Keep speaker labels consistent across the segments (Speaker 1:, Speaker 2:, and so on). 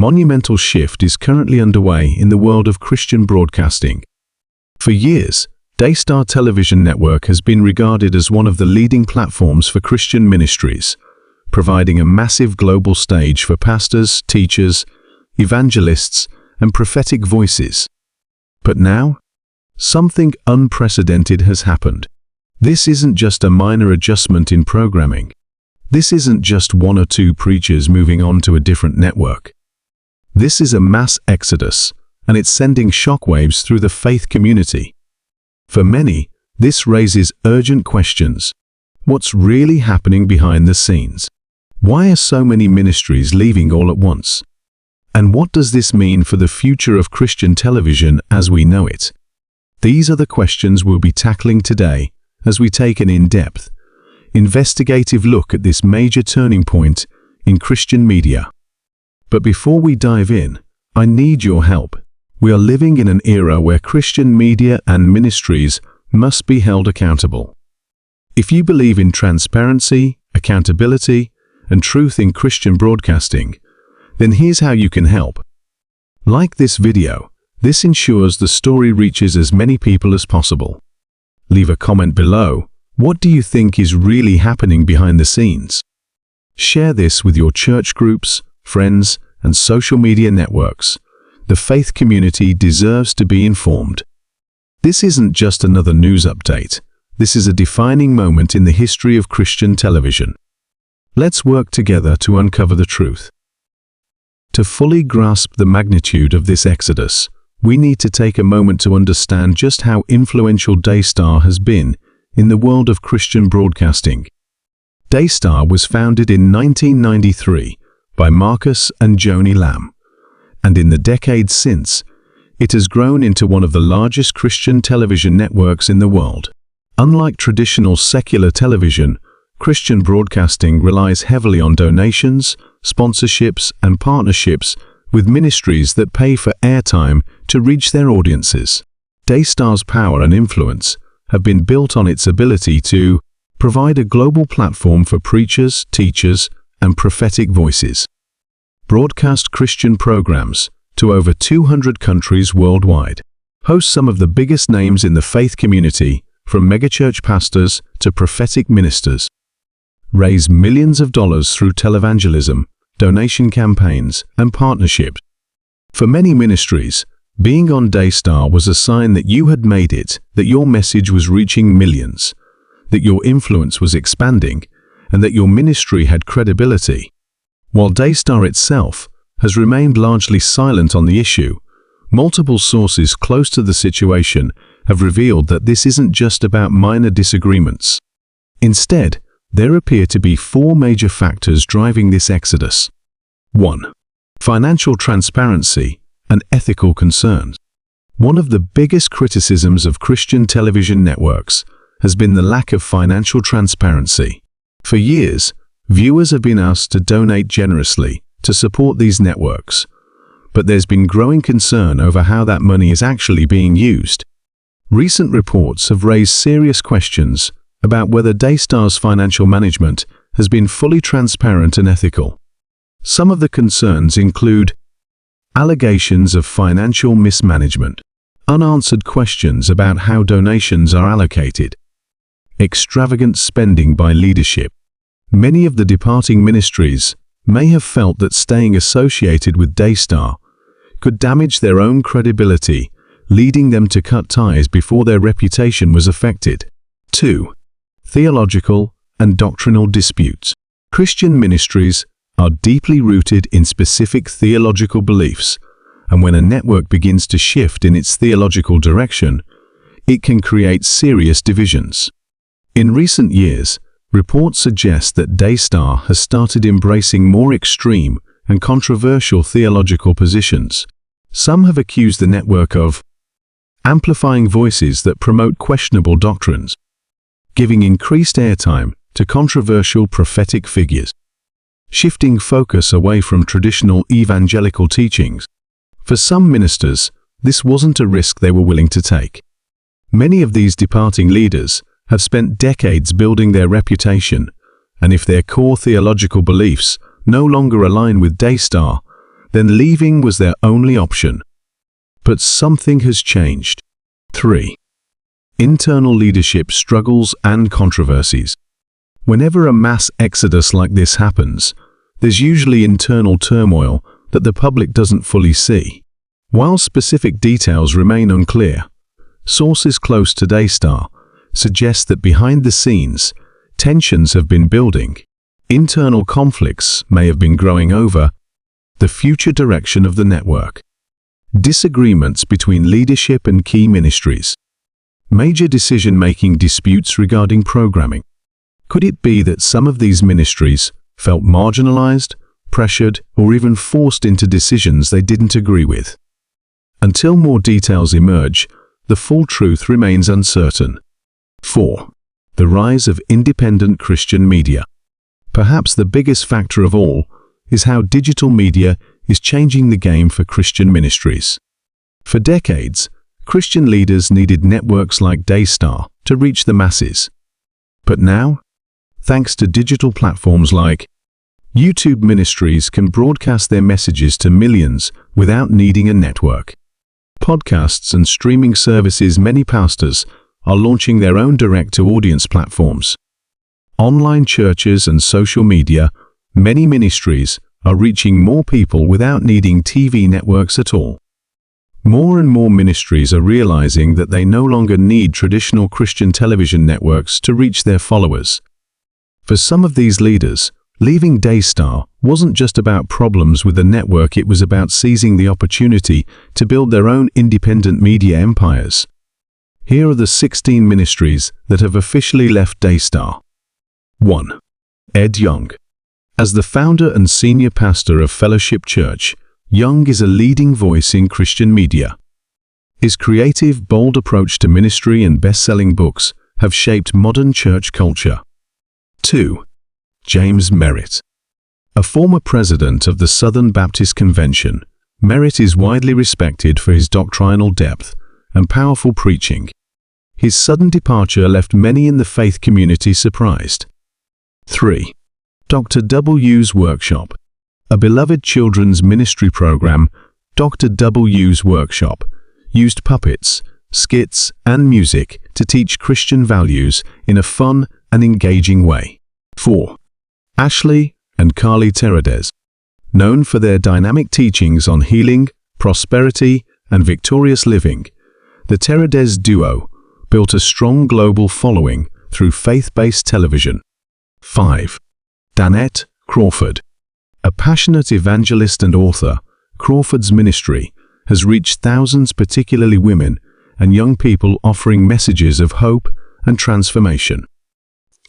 Speaker 1: monumental shift is currently underway in the world of Christian broadcasting. For years, Daystar Television Network has been regarded as one of the leading platforms for Christian ministries, providing a massive global stage for pastors, teachers, evangelists, and prophetic voices. But now, something unprecedented has happened. This isn't just a minor adjustment in programming. This isn't just one or two preachers moving on to a different network. This is a mass exodus, and it's sending shockwaves through the faith community. For many, this raises urgent questions. What's really happening behind the scenes? Why are so many ministries leaving all at once? And what does this mean for the future of Christian television as we know it? These are the questions we'll be tackling today as we take an in-depth, investigative look at this major turning point in Christian media. But before we dive in, I need your help. We are living in an era where Christian media and ministries must be held accountable. If you believe in transparency, accountability, and truth in Christian broadcasting, then here's how you can help. Like this video. This ensures the story reaches as many people as possible. Leave a comment below. What do you think is really happening behind the scenes? Share this with your church groups, friends, and social media networks. The faith community deserves to be informed. This isn't just another news update. This is a defining moment in the history of Christian television. Let's work together to uncover the truth. To fully grasp the magnitude of this exodus, we need to take a moment to understand just how influential Daystar has been in the world of Christian broadcasting. Daystar was founded in 1993 by Marcus and Joni Lamb, and in the decades since, it has grown into one of the largest Christian television networks in the world. Unlike traditional secular television, Christian broadcasting relies heavily on donations, sponsorships, and partnerships with ministries that pay for airtime to reach their audiences. Daystar's power and influence have been built on its ability to provide a global platform for preachers, teachers, and prophetic voices. Broadcast Christian programs to over 200 countries worldwide. Host some of the biggest names in the faith community, from megachurch pastors to prophetic ministers. Raise millions of dollars through televangelism, donation campaigns, and partnerships. For many ministries, being on Daystar was a sign that you had made it, that your message was reaching millions, that your influence was expanding, and that your ministry had credibility. While Daystar itself has remained largely silent on the issue, multiple sources close to the situation have revealed that this isn't just about minor disagreements. Instead, there appear to be four major factors driving this exodus. 1. Financial transparency and ethical concerns. One of the biggest criticisms of Christian television networks has been the lack of financial transparency. For years, viewers have been asked to donate generously to support these networks, but there's been growing concern over how that money is actually being used. Recent reports have raised serious questions about whether Daystar's financial management has been fully transparent and ethical. Some of the concerns include allegations of financial mismanagement, unanswered questions about how donations are allocated, extravagant spending by leadership. Many of the departing ministries may have felt that staying associated with Daystar could damage their own credibility, leading them to cut ties before their reputation was affected. 2. Theological and doctrinal disputes. Christian ministries are deeply rooted in specific theological beliefs, and when a network begins to shift in its theological direction, it can create serious divisions. In recent years, reports suggest that Daystar has started embracing more extreme and controversial theological positions. Some have accused the network of amplifying voices that promote questionable doctrines, giving increased airtime to controversial prophetic figures, shifting focus away from traditional evangelical teachings. For some ministers, this wasn't a risk they were willing to take. Many of these departing leaders have spent decades building their reputation, and if their core theological beliefs no longer align with Daystar, then leaving was their only option. But something has changed. 3. Internal leadership struggles and controversies. Whenever a mass exodus like this happens, there's usually internal turmoil that the public doesn't fully see. While specific details remain unclear, sources close to Daystar suggest that behind the scenes, tensions have been building. Internal conflicts may have been growing over the future direction of the network. Disagreements between leadership and key ministries. Major decision-making disputes regarding programming. Could it be that some of these ministries felt marginalized, pressured, or even forced into decisions they didn't agree with? Until more details emerge, the full truth remains uncertain. 4. The rise of independent Christian media. Perhaps the biggest factor of all is how digital media is changing the game for Christian ministries. For decades, Christian leaders needed networks like Daystar to reach the masses. But now, thanks to digital platforms like YouTube, ministries can broadcast their messages to millions without needing a network. Podcasts and streaming services. Many pastors are launching their own direct-to-audience platforms. Online churches and social media. Many ministries are reaching more people without needing TV networks at all. More and more ministries are realizing that they no longer need traditional Christian television networks to reach their followers. For some of these leaders, leaving Daystar wasn't just about problems with the network, it was about seizing the opportunity to build their own independent media empires. Here are the 16 ministries that have officially left Daystar. 1. Ed Young. As the founder and senior pastor of Fellowship Church, Young is a leading voice in Christian media. His creative, bold approach to ministry and best-selling books have shaped modern church culture. 2. James Merritt. A former president of the Southern Baptist Convention, Merritt is widely respected for his doctrinal depth and powerful preaching. His sudden departure left many in the faith community surprised. 3. Dr. W's Workshop. A beloved children's ministry program, Dr. W's Workshop used puppets, skits, and music to teach Christian values in a fun and engaging way. 4. Ashley and Carly Teradez. Known for their dynamic teachings on healing, prosperity, and victorious living, the Teradez duo built a strong global following through faith-based television. 5. Danette Crawford. A passionate evangelist and author, Crawford's ministry has reached thousands, particularly women and young people, offering messages of hope and transformation.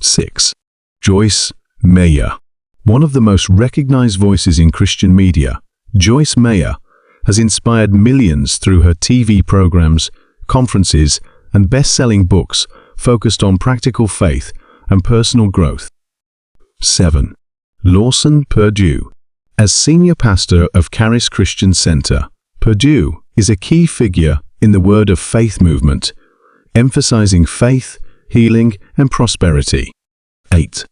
Speaker 1: 6. Joyce Meyer. One of the most recognized voices in Christian media, Joyce Meyer has inspired millions through her TV programs, conferences, and best-selling books focused on practical faith and personal growth. 7. Lawson Perdue. As senior pastor of Charis Christian Center, Perdue is a key figure in the Word of Faith movement, emphasizing faith, healing, and prosperity. 8.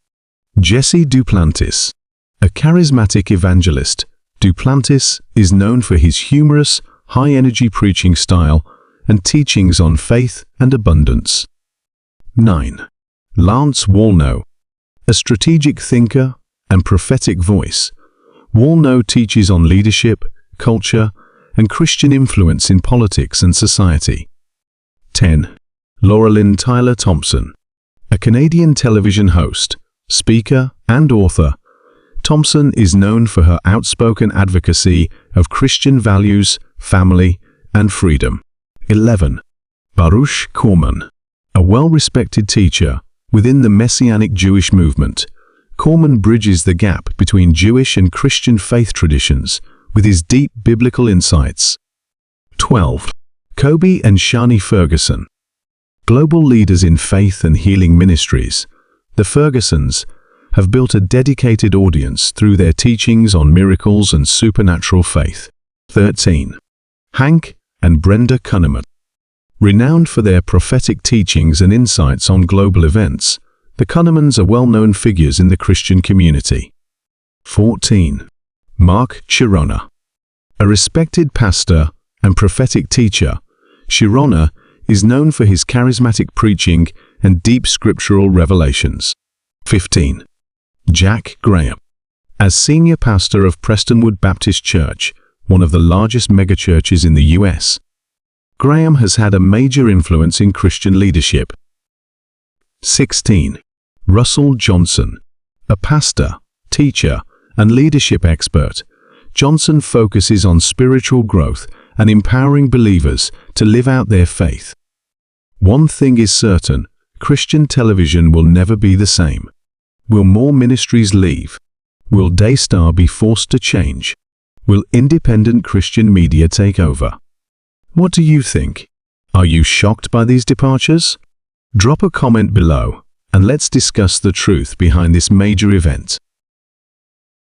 Speaker 1: Jesse Duplantis. A charismatic evangelist, Duplantis is known for his humorous, high-energy preaching style and teachings on faith and abundance. 9. Lance Wallnau. A strategic thinker and prophetic voice, Wallnau teaches on leadership, culture, and Christian influence in politics and society. 10. Laurelyn Tyler Thompson. A Canadian television host, speaker, and author, Thompson is known for her outspoken advocacy of Christian values, family, and freedom. 11. Baruch Korman. A well-respected teacher within the Messianic Jewish movement, Korman bridges the gap between Jewish and Christian faith traditions with his deep biblical insights. 12. Kobe and Shani Ferguson. Global leaders in faith and healing ministries, the Fergusons have built a dedicated audience through their teachings on miracles and supernatural faith. 13. Hank and Brenda Cunningham. Renowned for their prophetic teachings and insights on global events, the Cunninghams are well-known figures in the Christian community. 14. Mark Chirona. A respected pastor and prophetic teacher, Sharona is known for his charismatic preaching and deep scriptural revelations. 15. Jack Graham. As senior pastor of Prestonwood Baptist Church, one of the largest megachurches in the U.S., Graham has had a major influence in Christian leadership. 16. Russell Johnson. A pastor, teacher, and leadership expert, Johnson focuses on spiritual growth and empowering believers to live out their faith. One thing is certain, Christian television will never be the same. Will more ministries leave? Will Daystar be forced to change? Will independent Christian media take over? What do you think? Are you shocked by these departures? Drop a comment below, and let's discuss the truth behind this major event.